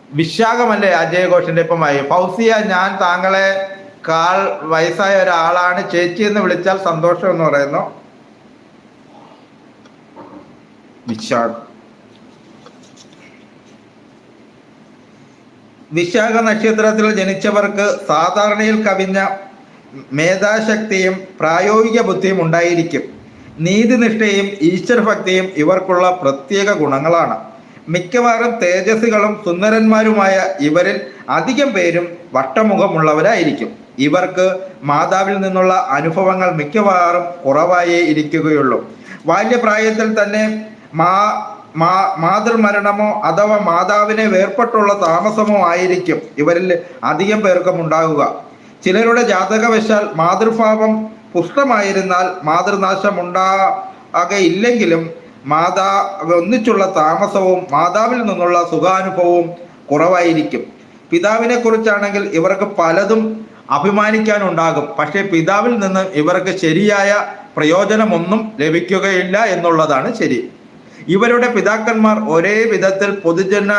വിശാഖമല്ലേ അജയ് ഘോഷിന്റെ ഇപ്പം ഫൗസിയ, ഞാൻ താങ്കളെ കാൾ വയസ്സായ ഒരാളാണ്, ചേച്ചി എന്ന് വിളിച്ചാൽ സന്തോഷം എന്ന് പറയുന്നു. വിശാഖ നക്ഷത്രത്തിൽ ജനിച്ചവർക്ക് സാധാരണയിൽ കവിഞ്ഞ മേധാശക്തിയും പ്രായോഗിക ബുദ്ധിയും ഉണ്ടായിരിക്കും. നീതിനിഷ്ഠയും ഈശ്വരഭക്തിയും ഇവർക്കുള്ള പ്രത്യേക ഗുണങ്ങളാണ്. മിക്കവാറും തേജസ്വികളും സുന്ദരന്മാരുമായ ഇവരിൽ അധികം പേരും വട്ടമുഖമുള്ളവരായിരിക്കും. ഇവർക്ക് മാതാവിൽ നിന്നുള്ള അനുഭവങ്ങൾ മിക്കവാറും കുറവായേ ഇരിക്കുകയുള്ളൂ. ബാല്യപ്രായത്തിൽ തന്നെ മാതൃമരണമോ അഥവാ മാതാവിനെ വേർപെട്ടുള്ള താമസമോ ആയിരിക്കും ഇവരിൽ അധികം പേർക്കും ഉണ്ടാകുക. ചിലരുടെ ജാതകവശാൽ മാതൃഭാവം പുഷ്ടമായിരുന്നാൽ മാതൃനാശം ഉണ്ടാകയില്ലെങ്കിലും ഒന്നിച്ചുള്ള താമസവും മാതാവിൽ നിന്നുള്ള സുഖാനുഭവവും കുറവായിരിക്കും. പിതാവിനെ കുറിച്ചാണെങ്കിൽ ഇവർക്ക് പലതും അഭിമാനിക്കാനുണ്ടാകും. പക്ഷേ പിതാവിൽ നിന്ന് ഇവർക്ക് ശരിയായ പ്രയോജനമൊന്നും ലഭിക്കുകയില്ല എന്നുള്ളതാണ് ശരി. ഇവരുടെ പിതാക്കന്മാർ ഒരേ വിധത്തിൽ പൊതുജന